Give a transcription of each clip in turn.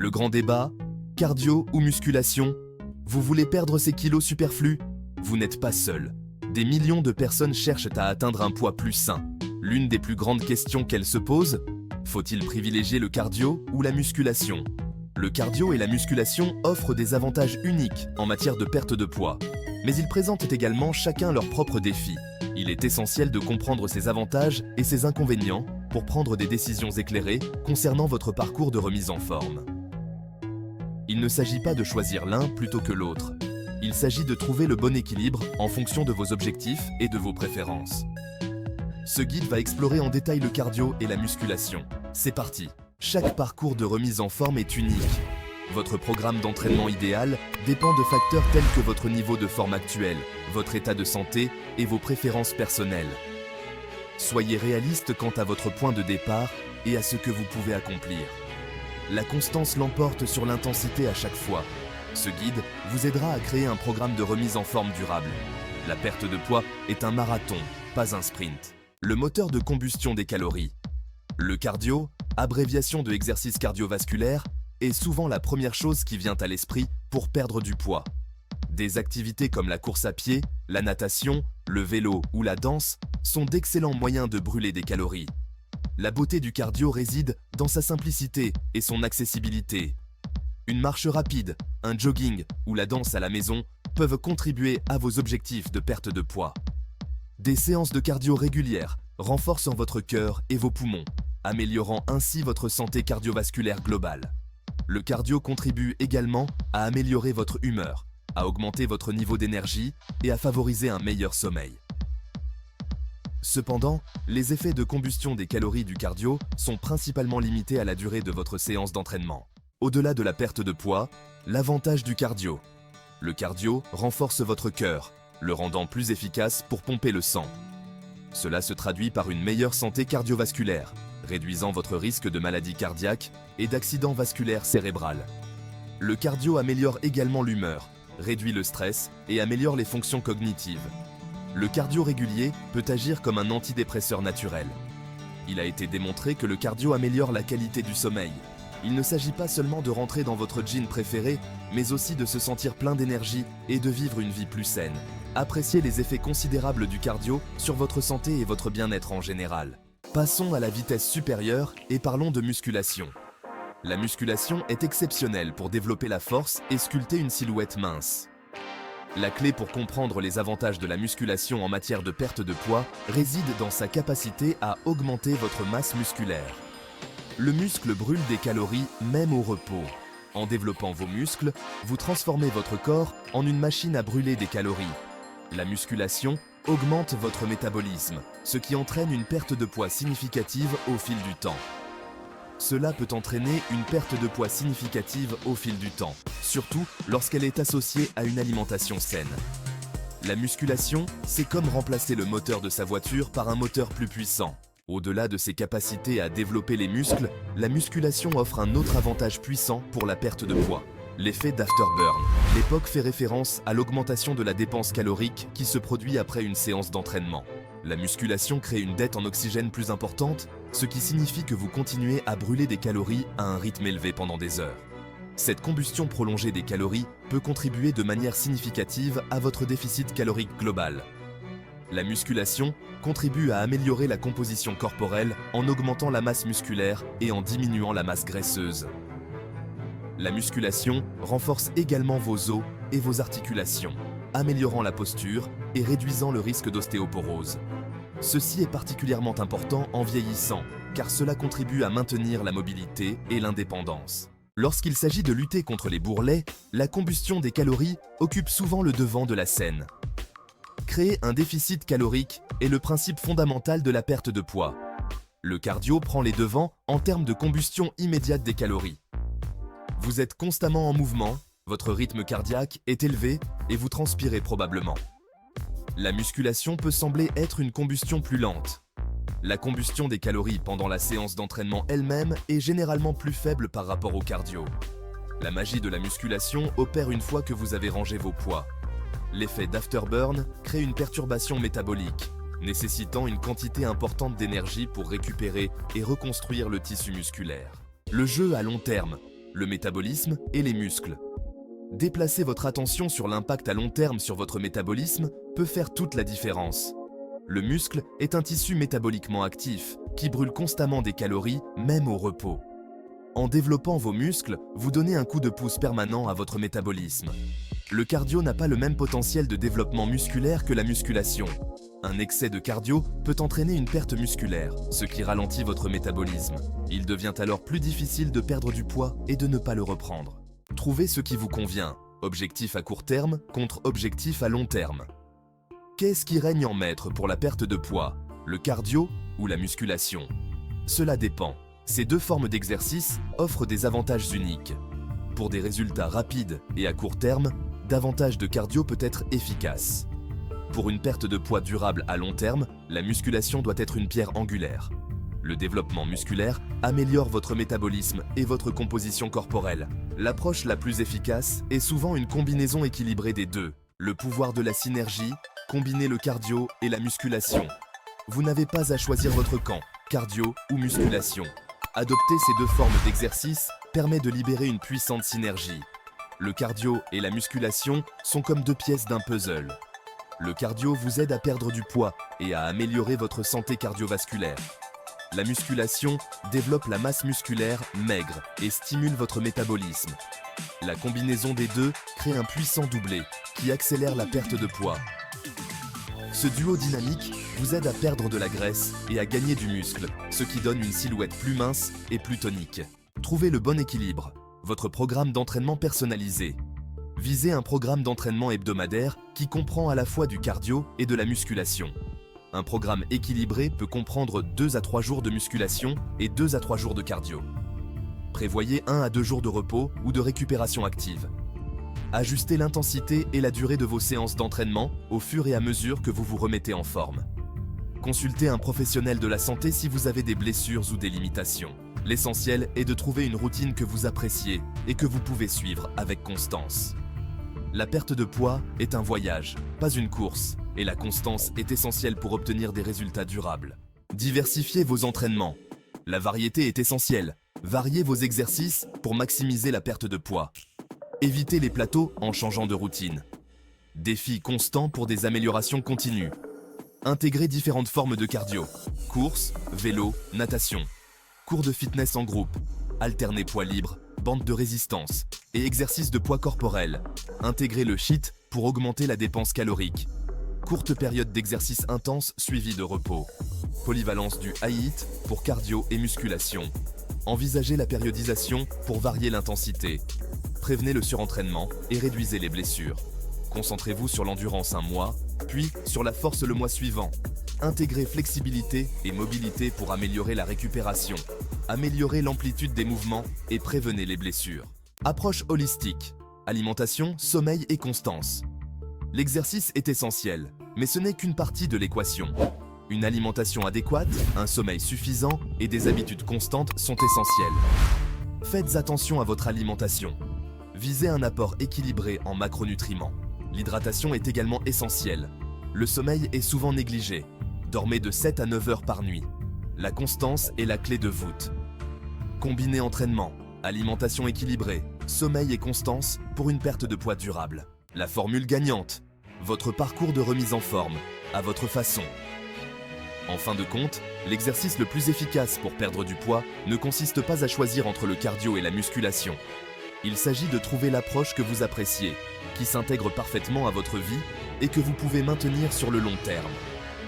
Le grand débat, cardio ou musculation? Vous voulez perdre ces kilos superflus? Vous n'êtes pas seul. Des millions de personnes cherchent à atteindre un poids plus sain. L'une des plus grandes questions qu'elles se posent, faut-il privilégier le cardio ou la musculation? Le cardio et la musculation offrent des avantages uniques en matière de perte de poids, mais ils présentent également chacun leurs propres défis. Il est essentiel de comprendre ces avantages et ces inconvénients pour prendre des décisions éclairées concernant votre parcours de remise en forme. Il ne s'agit pas de choisir l'un plutôt que l'autre. Il s'agit de trouver le bon équilibre en fonction de vos objectifs et de vos préférences. Ce guide va explorer en détail le cardio et la musculation. C'est parti! Chaque parcours de remise en forme est unique. Votre programme d'entraînement idéal dépend de facteurs tels que votre niveau de forme actuel, votre état de santé et vos préférences personnelles. Soyez réaliste quant à votre point de départ et à ce que vous pouvez accomplir. La constance l'emporte sur l'intensité à chaque fois. Ce guide vous aidera à créer un programme de remise en forme durable. La perte de poids est un marathon, pas un sprint. Le moteur de combustion des calories. Le cardio, abréviation de exercice cardiovasculaire, est souvent la première chose qui vient à l'esprit pour perdre du poids. Des activités comme la course à pied, la natation, le vélo ou la danse sont d'excellents moyens de brûler des calories. La beauté du cardio réside dans sa simplicité et son accessibilité. Une marche rapide, un jogging ou la danse à la maison peuvent contribuer à vos objectifs de perte de poids. Des séances de cardio régulières renforcent votre cœur et vos poumons, améliorant ainsi votre santé cardiovasculaire globale. Le cardio contribue également à améliorer votre humeur, à augmenter votre niveau d'énergie et à favoriser un meilleur sommeil. Cependant, les effets de combustion des calories du cardio sont principalement limités à la durée de votre séance d'entraînement. Au-delà de la perte de poids, l'avantage du cardio. Le cardio renforce votre cœur, le rendant plus efficace pour pomper le sang. Cela se traduit par une meilleure santé cardiovasculaire, réduisant votre risque de maladie cardiaque et d'accident vasculaire cérébral. Le cardio améliore également l'humeur, réduit le stress et améliore les fonctions cognitives. Le cardio régulier peut agir comme un antidépresseur naturel. Il a été démontré que le cardio améliore la qualité du sommeil. Il ne s'agit pas seulement de rentrer dans votre jean préféré, mais aussi de se sentir plein d'énergie et de vivre une vie plus saine. Appréciez les effets considérables du cardio sur votre santé et votre bien-être en général. Passons à la vitesse supérieure et parlons de musculation. La musculation est exceptionnelle pour développer la force et sculpter une silhouette mince. La clé pour comprendre les avantages de la musculation en matière de perte de poids réside dans sa capacité à augmenter votre masse musculaire. Le muscle brûle des calories même au repos. En développant vos muscles, vous transformez votre corps en une machine à brûler des calories. La musculation augmente votre métabolisme, ce qui entraîne une perte de poids significative au fil du temps. Cela peut entraîner une perte de poids significative au fil du temps, surtout lorsqu'elle est associée à une alimentation saine. La musculation, c'est comme remplacer le moteur de sa voiture par un moteur plus puissant. Au-delà de ses capacités à développer les muscles, la musculation offre un autre avantage puissant pour la perte de poids. L'effet d'afterburn. L'époque fait référence à l'augmentation de la dépense calorique qui se produit après une séance d'entraînement. La musculation crée une dette en oxygène plus importante, ce qui signifie que vous continuez à brûler des calories à un rythme élevé pendant des heures. Cette combustion prolongée des calories peut contribuer de manière significative à votre déficit calorique global. La musculation contribue à améliorer la composition corporelle en augmentant la masse musculaire et en diminuant la masse graisseuse. La musculation renforce également vos os et vos articulations, améliorant la posture et réduisant le risque d'ostéoporose. Ceci est particulièrement important en vieillissant, car cela contribue à maintenir la mobilité et l'indépendance. Lorsqu'il s'agit de lutter contre les bourrelets, la combustion des calories occupe souvent le devant de la scène. Créer un déficit calorique est le principe fondamental de la perte de poids. Le cardio prend les devants en termes de combustion immédiate des calories. Vous êtes constamment en mouvement, votre rythme cardiaque est élevé et vous transpirez probablement. La musculation peut sembler être une combustion plus lente. La combustion des calories pendant la séance d'entraînement elle-même est généralement plus faible par rapport au cardio. La magie de la musculation opère une fois que vous avez rangé vos poids. L'effet d'afterburn crée une perturbation métabolique, nécessitant une quantité importante d'énergie pour récupérer et reconstruire le tissu musculaire. Le jeu à long terme. le métabolisme et les muscles. Déplacer votre attention sur l'impact à long terme sur votre métabolisme peut faire toute la différence. Le muscle est un tissu métaboliquement actif qui brûle constamment des calories, même au repos. En développant vos muscles, vous donnez un coup de pouce permanent à votre métabolisme. Le cardio n'a pas le même potentiel de développement musculaire que la musculation. Un excès de cardio peut entraîner une perte musculaire, ce qui ralentit votre métabolisme. Il devient alors plus difficile de perdre du poids et de ne pas le reprendre. Trouvez ce qui vous convient. Objectif à court terme contre objectif à long terme. Qu'est-ce qui règne en maître pour la perte de poids? Le cardio ou la musculation? Cela dépend. Ces deux formes d'exercice offrent des avantages uniques. Pour des résultats rapides et à court terme, davantage de cardio peut être efficace. Pour une perte de poids durable à long terme, la musculation doit être une pierre angulaire. Le développement musculaire améliore votre métabolisme et votre composition corporelle. L'approche la plus efficace est souvent une combinaison équilibrée des deux. Le pouvoir de la synergie, combiner le cardio et la musculation. Vous n'avez pas à choisir votre camp, cardio ou musculation. Adopter ces deux formes d'exercice permet de libérer une puissante synergie. Le cardio et la musculation sont comme deux pièces d'un puzzle. Le cardio vous aide à perdre du poids et à améliorer votre santé cardiovasculaire. La musculation développe la masse musculaire maigre et stimule votre métabolisme. La combinaison des deux crée un puissant doublé qui accélère la perte de poids. Ce duo dynamique vous aide à perdre de la graisse et à gagner du muscle, ce qui donne une silhouette plus mince et plus tonique. Trouvez le bon équilibre. Votre programme d'entraînement personnalisé. Visez un programme d'entraînement hebdomadaire qui comprend à la fois du cardio et de la musculation. Un programme équilibré peut comprendre 2 à 3 jours de musculation et 2 à 3 jours de cardio. Prévoyez 1 à 2 jours de repos ou de récupération active. Ajustez l'intensité et la durée de vos séances d'entraînement au fur et à mesure que vous vous remettez en forme. Consultez un professionnel de la santé si vous avez des blessures ou des limitations. L'essentiel est de trouver une routine que vous appréciez et que vous pouvez suivre avec constance. La perte de poids est un voyage, pas une course, et la constance est essentielle pour obtenir des résultats durables. Diversifiez vos entraînements. La variété est essentielle. Variez vos exercices pour maximiser la perte de poids. Évitez les plateaux en changeant de routine. Défis constants pour des améliorations continues. Intégrez différentes formes de cardio. Course, vélo, natation. Cours de fitness en groupe. Alternez poids libre, bande de résistance et exercices de poids corporel. Intégrez le cheat pour augmenter la dépense calorique. Courte période d'exercice intense suivie de repos. Polyvalence du HIIT pour cardio et musculation. Envisagez la périodisation pour varier l'intensité. Prévenez le surentraînement et réduisez les blessures. Concentrez-vous sur l'endurance un mois, puis sur la force le mois suivant. Intégrez flexibilité et mobilité pour améliorer la récupération. Améliorez l'amplitude des mouvements et prévenez les blessures. Approche holistique. Alimentation, sommeil et constance. L'exercice est essentiel, mais ce n'est qu'une partie de l'équation. Une alimentation adéquate, un sommeil suffisant et des habitudes constantes sont essentielles. Faites attention à votre alimentation. Visez un apport équilibré en macronutriments. L'hydratation est également essentielle. Le sommeil est souvent négligé. Dormez de 7 à 9 heures par nuit. La constance est la clé de voûte. Combinez entraînement, alimentation équilibrée, sommeil et constance pour une perte de poids durable. La formule gagnante. Votre parcours de remise en forme, à votre façon. En fin de compte, l'exercice le plus efficace pour perdre du poids ne consiste pas à choisir entre le cardio et la musculation. Il s'agit de trouver l'approche que vous appréciez, qui s'intègre parfaitement à votre vie et que vous pouvez maintenir sur le long terme.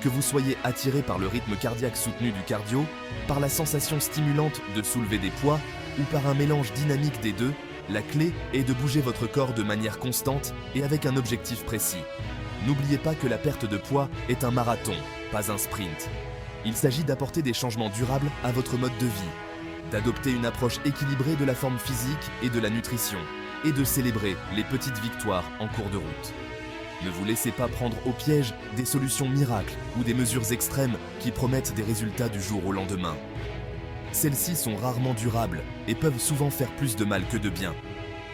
Que vous soyez attiré par le rythme cardiaque soutenu du cardio, par la sensation stimulante de soulever des poids ou par un mélange dynamique des deux, la clé est de bouger votre corps de manière constante et avec un objectif précis. N'oubliez pas que la perte de poids est un marathon, pas un sprint. Il s'agit d'apporter des changements durables à votre mode de vie, d'adopter une approche équilibrée de la forme physique et de la nutrition, et de célébrer les petites victoires en cours de route. Ne vous laissez pas prendre au piège des solutions miracles ou des mesures extrêmes qui promettent des résultats du jour au lendemain. Celles-ci sont rarement durables et peuvent souvent faire plus de mal que de bien.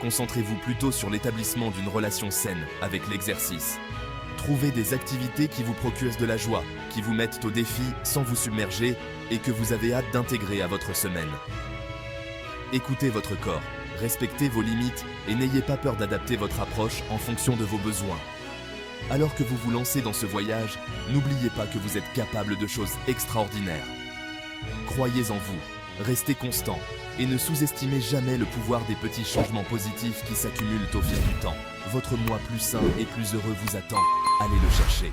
Concentrez-vous plutôt sur l'établissement d'une relation saine avec l'exercice. Trouvez des activités qui vous procurent de la joie, qui vous mettent au défi sans vous submerger et que vous avez hâte d'intégrer à votre semaine. Écoutez votre corps, Respectez vos limites et n'ayez pas peur d'adapter votre approche en fonction de vos besoins. Alors que vous vous lancez dans ce voyage, n'oubliez pas que vous êtes capable de choses extraordinaires. Croyez en vous, restez constant et ne sous-estimez jamais le pouvoir des petits changements positifs qui s'accumulent au fil du temps. Votre moi plus sain et plus heureux vous attend. Allez le chercher.